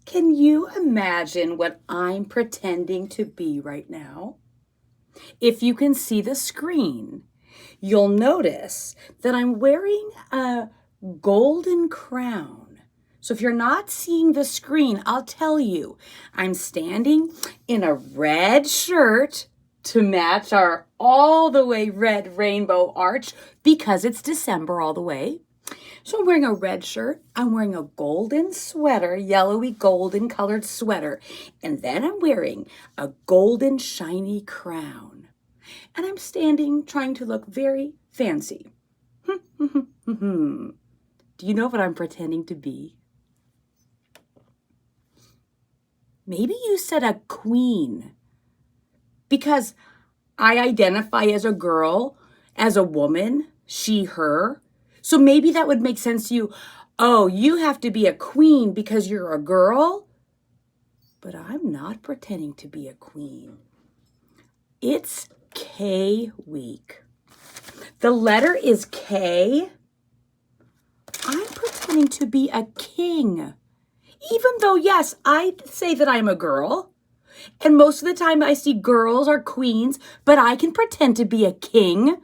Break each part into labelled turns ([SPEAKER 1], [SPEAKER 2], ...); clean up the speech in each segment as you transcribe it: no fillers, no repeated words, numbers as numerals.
[SPEAKER 1] Can you imagine what I'm pretending to be right now? If you can see the screen, you'll notice that I'm wearing a golden crown. So if you're not seeing the screen, I'll tell you, I'm standing in a red shirt to match our all the way red rainbow arch because it's December all the way. So I'm wearing a red shirt, I'm wearing a golden sweater, yellowy golden colored sweater, and then I'm wearing a golden shiny crown. And I'm standing trying to look very fancy. Do you know what I'm pretending to be? Maybe you said a queen because I identify as a girl, as a woman, she, her. So maybe that would make sense to you. Oh, you have to be a queen because you're a girl? But I'm not pretending to be a queen. It's K week. The letter is K. I'm pretending to be a king. Even though, yes, I say that I'm a girl. And most of the time I see girls are queens, but I can pretend to be a king.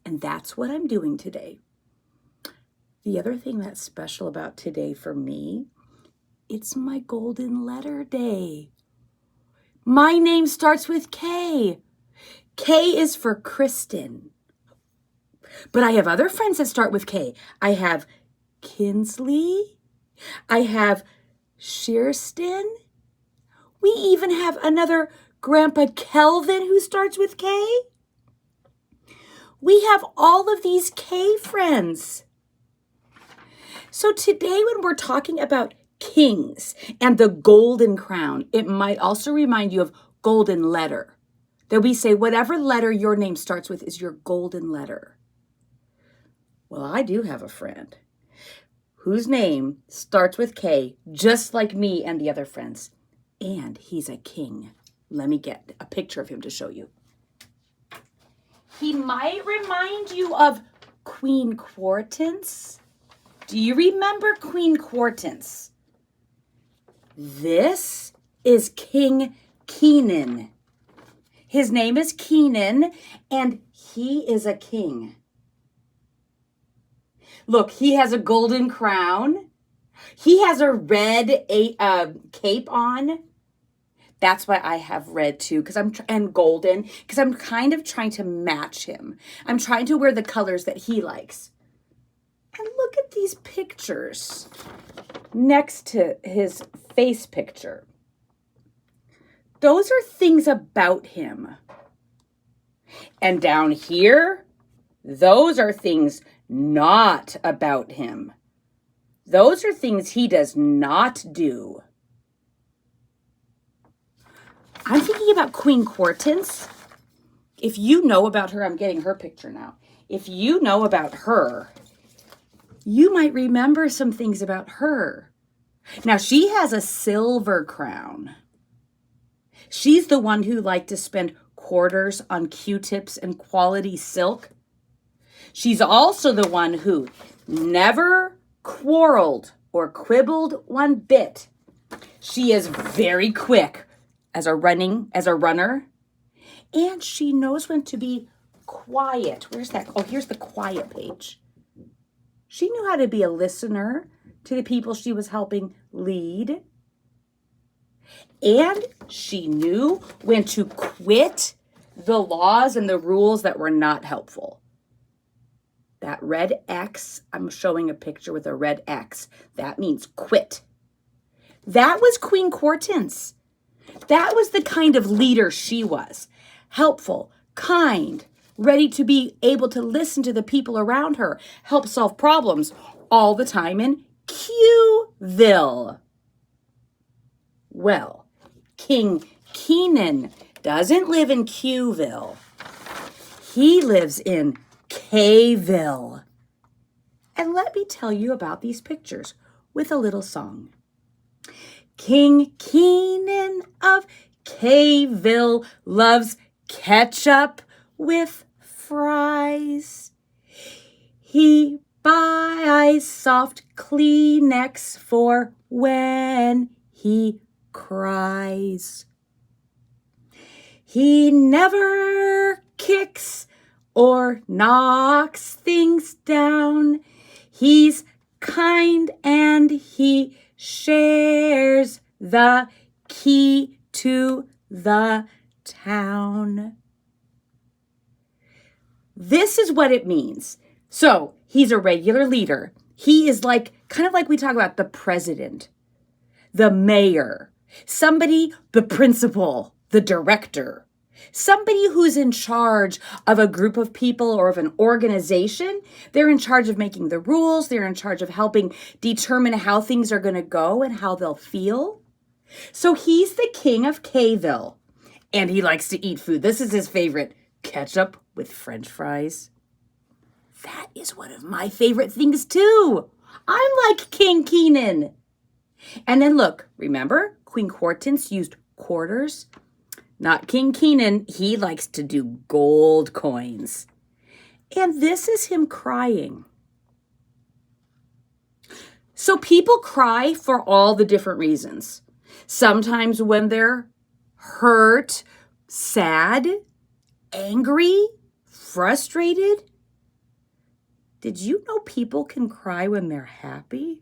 [SPEAKER 1] And that's what I'm doing today. The other thing that's special about today for me, it's my golden letter day. My name starts with K. K is for Kristen. But I have other friends that start with K. I have Kinsley. I have Kerstin. We even have another Grandpa Kelven who starts with K. We have all of these K friends. So today when we're talking about kings and the golden crown, it might also remind you of golden letter. That we say whatever letter your name starts with is your golden letter. Well, I do have a friend whose name starts with K, just like me and the other friends. And he's a king. Let me get a picture of him to show you. He might remind you of Queen Quartence. Do you remember Queen Quartence? This is King Keenan. His name is Keenan, and he is a king. Look, he has a golden crown. He has a red cape on. That's why I have red too, and golden, because I'm kind of trying to match him. I'm trying to wear the colors that he likes. And look at these pictures next to his face picture. Those are things about him. And down here, those are things not about him. Those are things he does not do. I'm thinking about Queen Quartence. If you know about her, I'm getting her picture now. If you know about her, you might remember some things about her. Now, she has a silver crown. She's the one who liked to spend quarters on Q-tips and quality silk. She's also the one who never quarreled or quibbled one bit. She is very quick as a runner, and she knows when to be quiet. Where's that? Oh, here's the quiet page. She knew how to be a listener to the people she was helping lead. And she knew when to quit the laws and the rules that were not helpful. That red X, I'm showing a picture with a red X. That means quit. That was Queen Quartence. That was the kind of leader she was. Helpful, kind, ready to be able to listen to the people around her, help solve problems all the time in K-ville. Well, King Keenan doesn't live in K-ville. He lives in K-ville. And let me tell you about these pictures with a little song. King Keenan of K-ville loves ketchup with fries. He buys soft Kleenex for when he cries. He never kicks or knocks things down. He's kind and he shares the key to the town. This is what it means. So he's a regular leader. He is kind of like we talk about the president, the mayor, somebody, the principal, the director, somebody who's in charge of a group of people or of an organization. They're in charge of making the rules. They're in charge of helping determine how things are going to go and how they'll feel. So he's the king of K-ville, and he likes to eat food. This is his favorite, ketchup with French fries. That is one of my favorite things too. I'm like King Keenan. And then look, remember, Queen Quartence used quarters? Not King Keenan. He likes to do gold coins. And this is him crying. So people cry for all the different reasons. Sometimes when they're hurt, sad, angry, frustrated. Did you know people can cry when they're happy?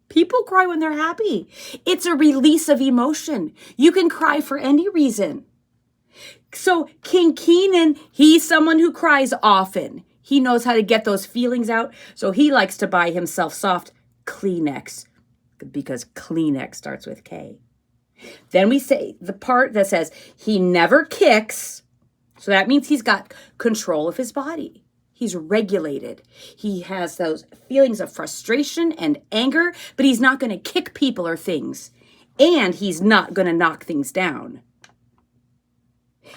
[SPEAKER 1] People cry when they're happy. It's a release of emotion. You can cry for any reason. So King Keenan, he's someone who cries often. He knows how to get those feelings out. So he likes to buy himself soft Kleenex because Kleenex starts with K. Then we say the part that says he never kicks. So that means he's got control of his body. He's regulated. He has those feelings of frustration and anger, but he's not going to kick people or things. And he's not going to knock things down.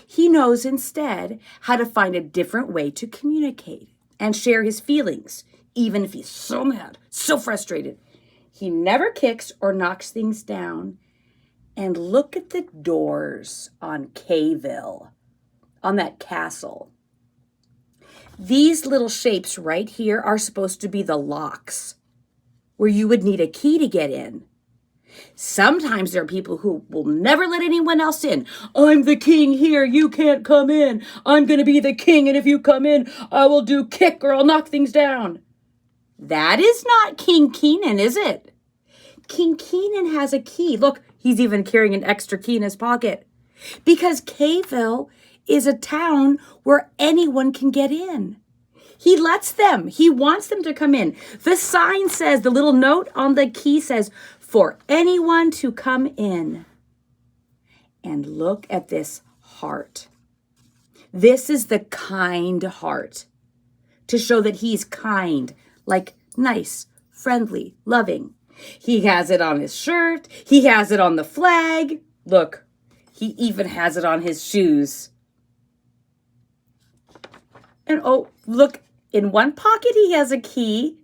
[SPEAKER 1] He knows instead how to find a different way to communicate and share his feelings, even if he's so mad, so frustrated. He never kicks or knocks things down. And look at the doors on K-ville, on that castle. These little shapes right here are supposed to be the locks where you would need a key to get in. Sometimes there are people who will never let anyone else in. I'm the king here. You can't come in. I'm going to be the king. And if you come in, I will do kick or I'll knock things down. That is not King Keenan, is it? King Keenan has a key. Look, he's even carrying an extra key in his pocket. Because K-ville is a town where anyone can get in. He lets them. He wants them to come in. The sign says, the little note on the key says, for anyone to come in. And look at this heart. This is the kind heart. To show that he's kind, like nice, friendly, loving. He has it on his shirt. He has it on the flag. Look, he even has it on his shoes. And oh, look, in one pocket he has a key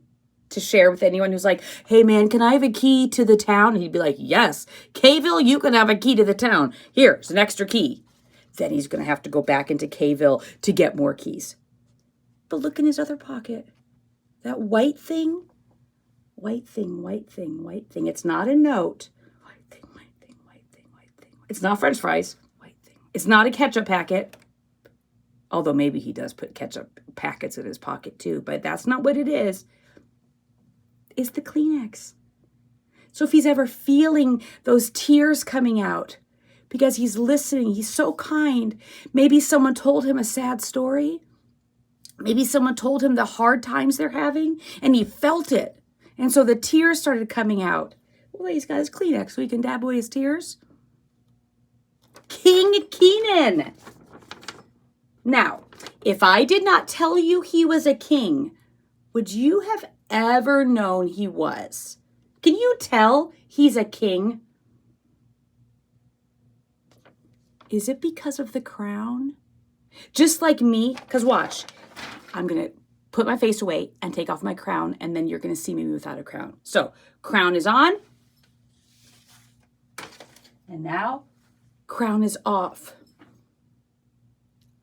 [SPEAKER 1] to share with anyone who's like, hey man, can I have a key to the town? And he'd be like, yes, K-ville, you can have a key to the town. Here's an extra key. Then he's going to have to go back into K-ville to get more keys. But look in his other pocket. That white thing. White thing, white thing, white thing. It's not a note. White thing, white thing, white thing, white thing. It's not French fries. White thing. It's not a ketchup packet. Although maybe he does put ketchup packets in his pocket too, but that's not what it is. It's the Kleenex. So if he's ever feeling those tears coming out because he's listening, he's so kind. Maybe someone told him a sad story. Maybe someone told him the hard times they're having and he felt it. And so the tears started coming out. Well, he's got his Kleenex so he can dab away his tears. King Keenan. Now, if I did not tell you he was a king, would you have ever known he was? Can you tell he's a king? Is it because of the crown? Just like me, because watch, I'm going to put my face away and take off my crown, and then you're going to see me without a crown. So, crown is on. And now, crown is off.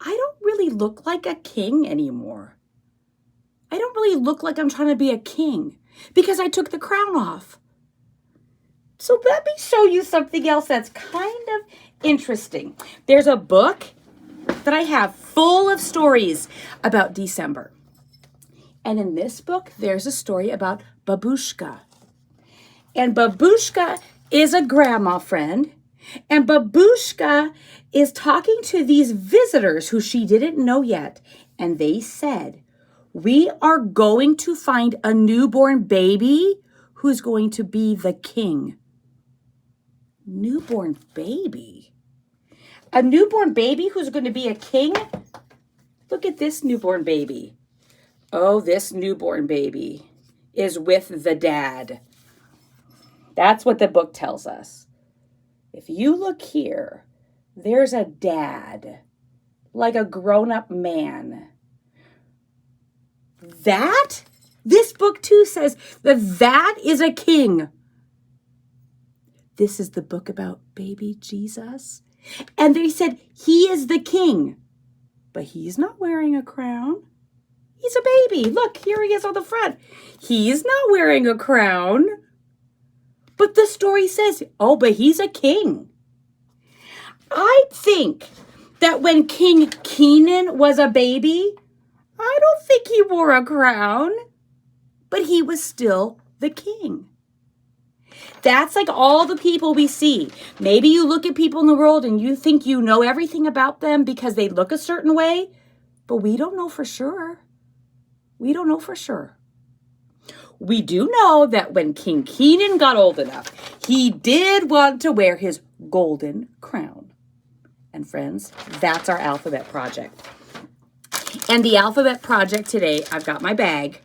[SPEAKER 1] I don't really really look like a king anymore. I don't really look like I'm trying to be a king because I took the crown off. So let me show you something else that's kind of interesting. There's a book that I have full of stories about December. And in this book, there's a story about Babushka. And Babushka is a grandma friend. And Babushka is talking to these visitors who she didn't know yet. And they said, we are going to find a newborn baby who's going to be the king. Newborn baby? A newborn baby who's going to be a king? Look at this newborn baby. Oh, this newborn baby is with the dad. That's what the book tells us. If you look here, there's a dad, like a grown-up man. This book too says that is a king. This is the book about baby Jesus. And they said he is the king, but he's not wearing a crown. He's a baby. Look, here he is on the front. He's not wearing a crown. But the story says, oh, but he's a king. I think that when King Keenan was a baby, I don't think he wore a crown, but he was still the king. That's like all the people we see. Maybe you look at people in the world and you think you know everything about them because they look a certain way, but we don't know for sure. We don't know for sure. We do know that when King Keenan got old enough, he did want to wear his golden crown. And friends, that's our alphabet project. And the alphabet project today, I've got my bag,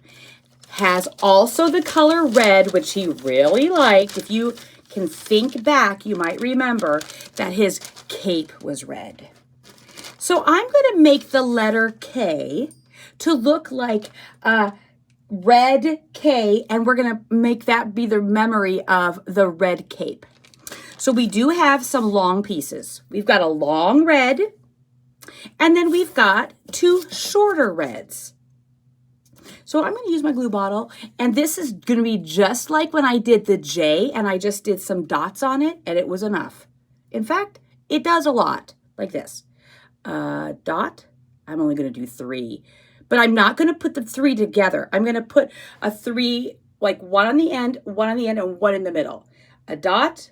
[SPEAKER 1] has also the color red, which he really liked. If you can think back, you might remember that his cape was red. So I'm going to make the letter K to look like a red K, and we're going to make that be the memory of the red cape. So we do have some long pieces. We've got a long red, and then we've got two shorter reds. So I'm going to use my glue bottle, and this is going to be just like when I did the J, and I just did some dots on it, and it was enough. In fact, it does a lot, like this. Dot, I'm only going to do 3, but I'm not going to put the 3 together. I'm going to put a 3, like one on the end, and one in the middle. A dot,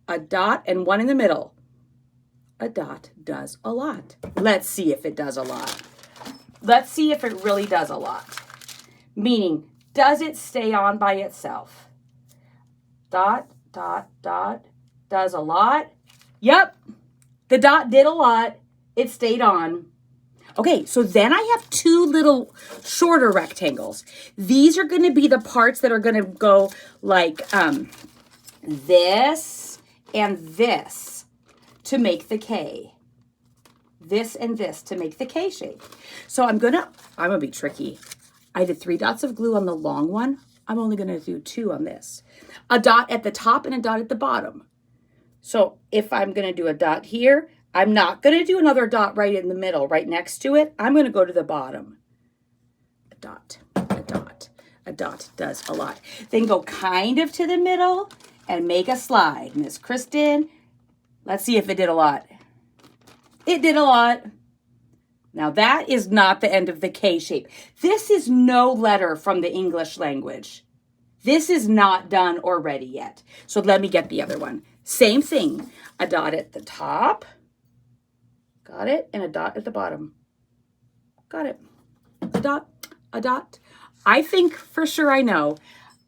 [SPEAKER 1] and one in the middle. A dot does a lot. Let's see if it does a lot. Let's see if it really does a lot. Meaning, does it stay on by itself? Dot, dot, dot, does a lot. Yep, the dot did a lot. It stayed on. Okay, so then I have 2 little shorter rectangles. These are going to be the parts that are going to go like this and this to make the K. This and this to make the K shape. So I'm gonna be tricky. I did 3 dots of glue on the long one. I'm only gonna do 2 on this. A dot at the top and a dot at the bottom. So if I'm gonna do a dot here, I'm not gonna do another dot right in the middle, right next to it. I'm gonna go to the bottom. A dot, a dot, a dot does a lot. Then go kind of to the middle and make a slide. Miss Kristen, let's see if it did a lot. It did a lot. Now that is not the end of the K shape. This is no letter from the English language. This is not done or ready yet. So let me get the other one. Same thing. A dot at the top. Got it? And a dot at the bottom. Got it. A dot, a dot. I think for sure I know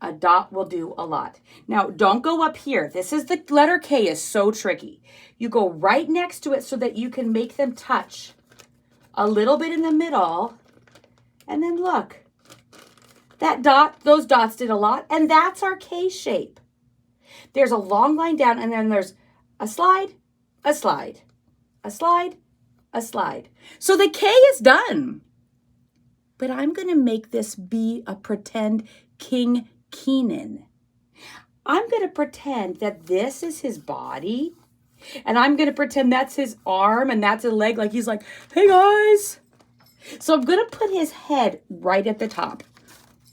[SPEAKER 1] a dot will do a lot. Now, don't go up here. This is the letter K is so tricky. You go right next to it so that you can make them touch a little bit in the middle. And then look, that dot, those dots did a lot. And that's our K shape. There's a long line down and then there's a slide, a slide, a slide, a slide. So the K is done. But I'm going to make this be a pretend King Keenan. I'm going to pretend that this is his body And I'm going to pretend that's his arm and that's a leg, like he's like, hey guys. So I'm going to put his head right at the top.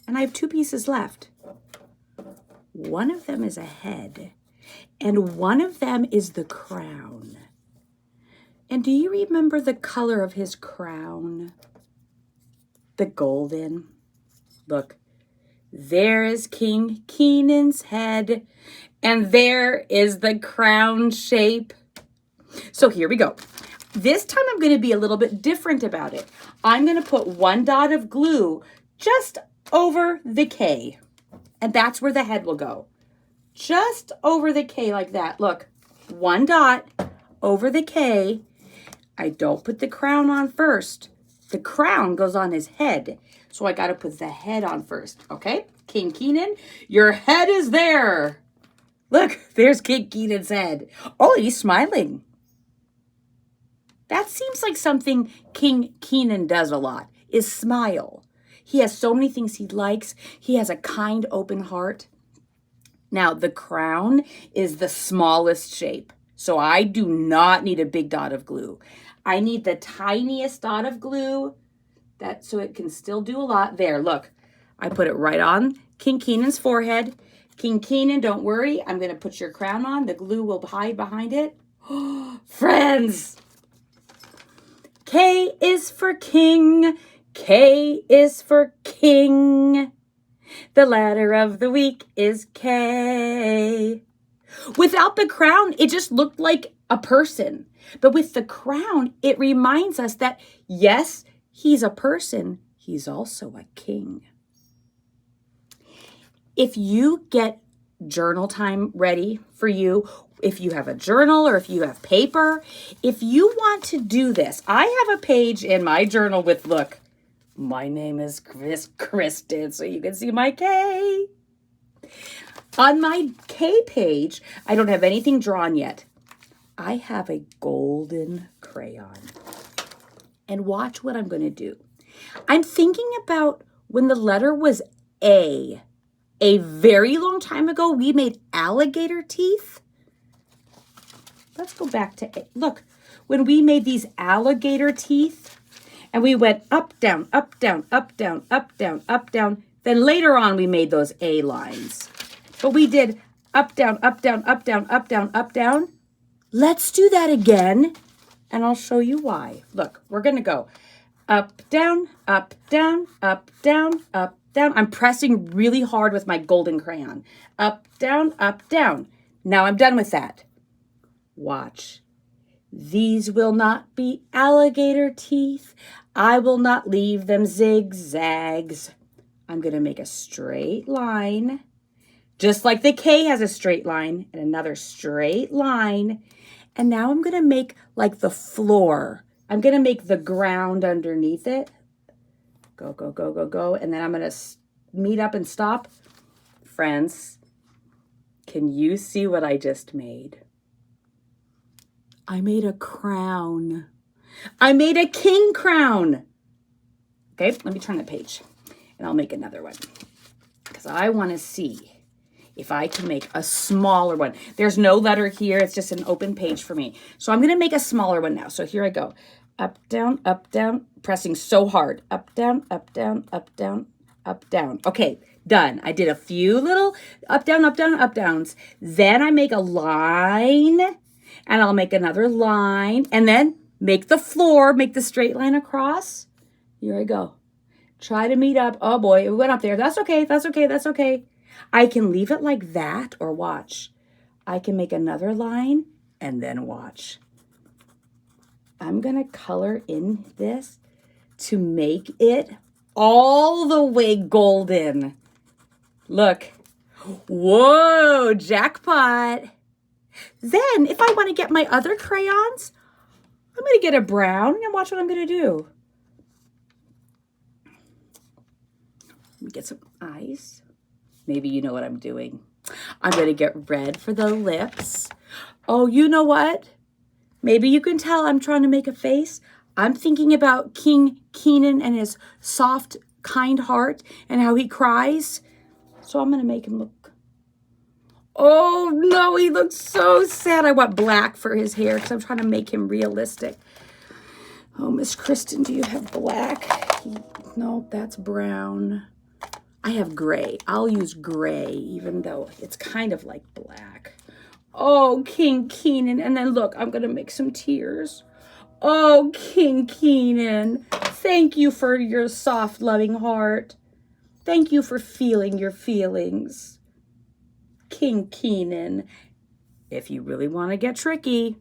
[SPEAKER 1] And I have 2 pieces left. One of them is a head, and one of them is the crown. And do you remember the color of his crown? The golden. Look, there is King Keenan's head, and there is the crown shape. So here we go. This time I'm going to be a little bit different about it. I'm going to put 1 dot of glue just over the K. And that's where the head will go. Just over the K like that. Look, 1 dot over the K. I don't put the crown on first. The crown goes on his head. So I got to put the head on first. Okay? King Keenan, your head is there. Look, there's King Keenan's head. Oh, he's smiling. That seems like something King Keenan does a lot, is smile. He has so many things he likes. He has a kind, open heart. Now, the crown is the smallest shape. So I do not need a big dot of glue. I need the tiniest dot of glue so it can still do a lot. There, look. I put it right on King Keenan's forehead. King Keenan, don't worry. I'm going to put your crown on. The glue will hide behind it. Friends! K is for king. K is for king. The letter of the week is K. Without the crown, it just looked like a person. But with the crown, it reminds us that, yes, he's a person. He's also a king. If you get journal time ready for you, if you have a journal or if you have paper, if you want to do this, I have a page in my journal with, look, my name is Kerstin, so you can see my K. On my K page, I don't have anything drawn yet. I have a golden crayon. And watch what I'm going to do. I'm thinking about when the letter was A. A very long time ago, we made alligator teeth. Let's go back to A. Look, when we made these alligator teeth, and we went up, down, up, down, up, down, up, down, up, down. Then later on, we made those A lines. But we did up, down, up, down, up, down, up, down, up, down. Let's do that again, and I'll show you why. Look, we're going to go up, down, up, down, up, down, up, down. I'm pressing really hard with my golden crayon. Up, down, up, down. Now I'm done with that. Watch. These will not be alligator teeth. I will not leave them zigzags. I'm going to make a straight line, just like the K has a straight line, and another straight line. And now I'm going to make like the floor. I'm going to make the ground underneath it. Go, go, go, go, go. And then I'm going to meet up and stop. Friends, can you see what I just made? I made a crown. I made a king crown. Okay, let me turn the page and I'll make another one because I want to see if I can make a smaller one. There's no letter here. It's just an open page for me. So I'm going to make a smaller one now. So here I go. Up, down, pressing so hard. Up, down, up, down, up, down, up, down. Okay, done. I did a few little up, down, up downs. Then I make a line. And I'll make another line and then make the floor, make the straight line across. Here I go. Try to meet up. Oh boy, it went up there. That's okay, that's okay, that's okay. I can leave it like that or watch. I can make another line and then watch. I'm going to color in this to make it all the way golden. Look. Whoa, jackpot. Then, if I want to get my other crayons, I'm going to get a brown and watch what I'm going to do. Let me get some eyes. Maybe you know what I'm doing. I'm going to get red for the lips. Oh, you know what? Maybe you can tell I'm trying to make a face. I'm thinking about King Keenan and his soft, kind heart and how he cries. So I'm going to make him look. Oh, no, he looks so sad. I want black for his hair because I'm trying to make him realistic. Oh, Miss Kristen, do you have black? No, that's brown. I have gray. I'll use gray, even though it's kind of like black. Oh, King Keenan. And then look, I'm going to make some tears. Oh, King Keenan. Thank you for your soft, loving heart. Thank you for feeling your feelings. King Keenan. If you really want to get tricky,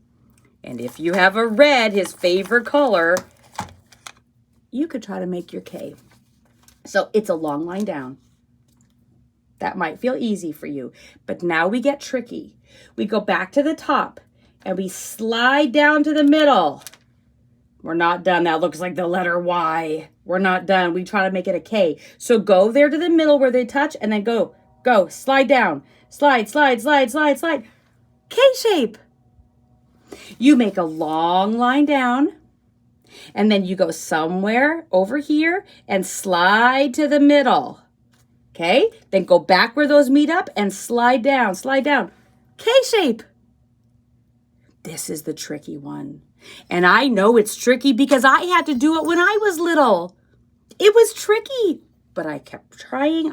[SPEAKER 1] and if you have a red, his favorite color, you could try to make your K. So it's a long line down. That might feel easy for you. But now we get tricky. We go back to the top and we slide down to the middle. We're not done. That looks like the letter Y. We're not done. We try to make it a K. So go there to the middle where they touch and then go, slide down. Slide, slide, slide, slide, slide. K shape. You make a long line down and then you go somewhere over here and slide to the middle. Okay, then go back where those meet up and slide down, K shape. This is the tricky one. And I know it's tricky because I had to do it when I was little. It was tricky, but I kept trying,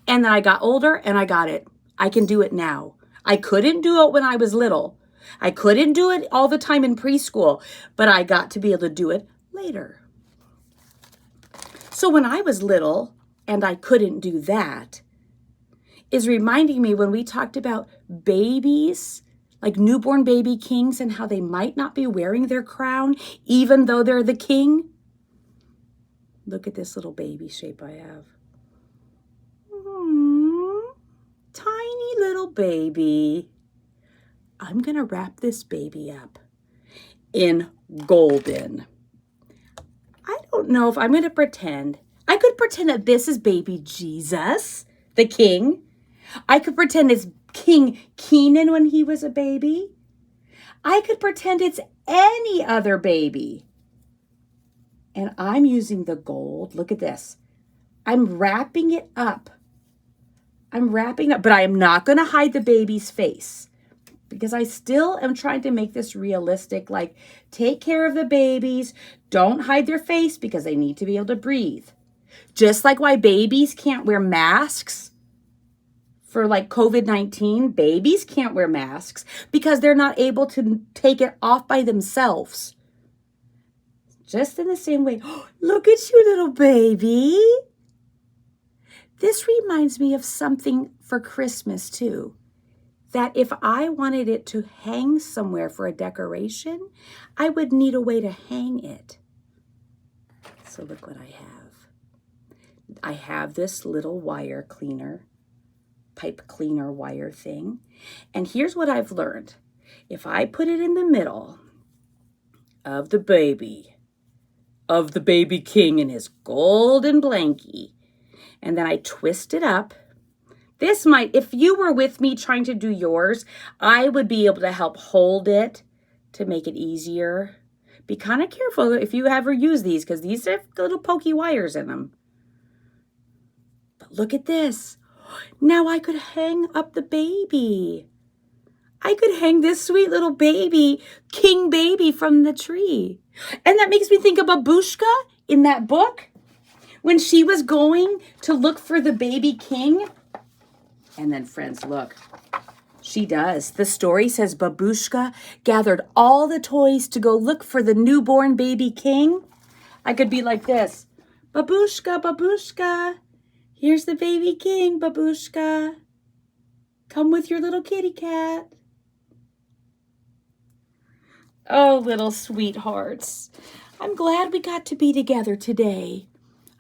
[SPEAKER 1] and then I got older and I got it. I can do it now. I couldn't do it when I was little. I couldn't do it all the time in preschool, but I got to be able to do it later. So when I was little, and I couldn't do that, is reminding me when we talked about babies, like newborn baby kings and how they might not be wearing their crown, even though they're the king. Look at this little baby shape I have. Tiny little baby. I'm gonna wrap this baby up in golden. I don't know if I'm gonna pretend. I could pretend that this is baby Jesus, the king. I could pretend it's King Keenan when he was a baby. I could pretend it's any other baby. And I'm using the gold. Look at this. I'm wrapping it up. But I am not going to hide the baby's face because I still am trying to make this realistic. Like, take care of the babies. Don't hide their face because they need to be able to breathe. Just like why babies can't wear masks for like COVID-19, babies can't wear masks because they're not able to take it off by themselves. Just in the same way, look at you, little baby. This reminds me of something for Christmas too, that if I wanted it to hang somewhere for a decoration, I would need a way to hang it. So look what I have. I have this little wire cleaner, pipe cleaner wire thing. And here's what I've learned. If I put it in the middle of the baby king in his golden blankie, and then I twist it up, this might, if you were with me trying to do yours, I would be able to help hold it to make it easier. Be kind of careful if you ever use these because these have little pokey wires in them. But look at this. Now I could hang up the baby. I could hang this sweet little baby, king baby, from the tree. And that makes me think of Babushka in that book when she was going to look for the baby king. And then, friends, look, she does. The story says Babushka gathered all the toys to go look for the newborn baby king. I could be like this. Babushka, Babushka. Here's the baby king, Babushka. Come with your little kitty cat. Oh, little sweethearts. I'm glad we got to be together today.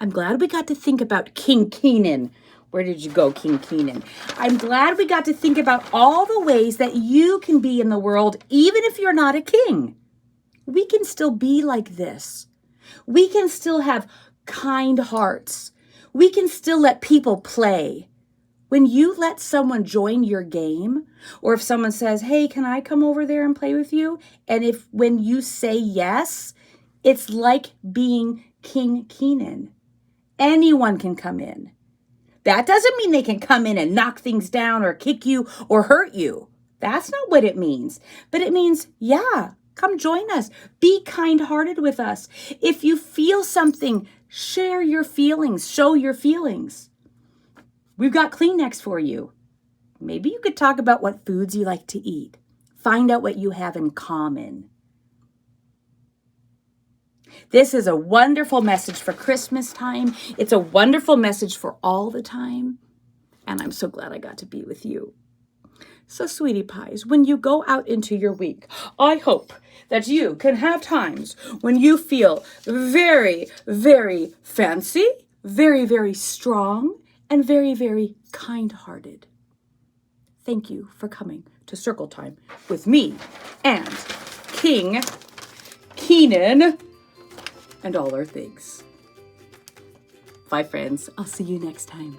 [SPEAKER 1] I'm glad we got to think about King Keenan. Where did you go, King Keenan? I'm glad we got to think about all the ways that you can be in the world, even if you're not a king. We can still be like this. We can still have kind hearts. We can still let people play. When you let someone join your game, or if someone says, hey, can I come over there and play with you? And when you say yes, it's like being King Keenan. Anyone can come in. That doesn't mean they can come in and knock things down or kick you or hurt you. That's not what it means. But it means, yeah, come join us. Be kind-hearted with us. If you feel something, share your feelings, show your feelings. We've got Kleenex for you. Maybe you could talk about what foods you like to eat. Find out what you have in common. This is a wonderful message for Christmas time. It's a wonderful message for all the time. And I'm so glad I got to be with you. So, sweetie pies, when you go out into your week, I hope that you can have times when you feel very, very fancy, very, very strong, and very, very kind-hearted. Thank you for coming to Circle Time with me and Keenan, and all our things. Bye, friends. I'll see you next time.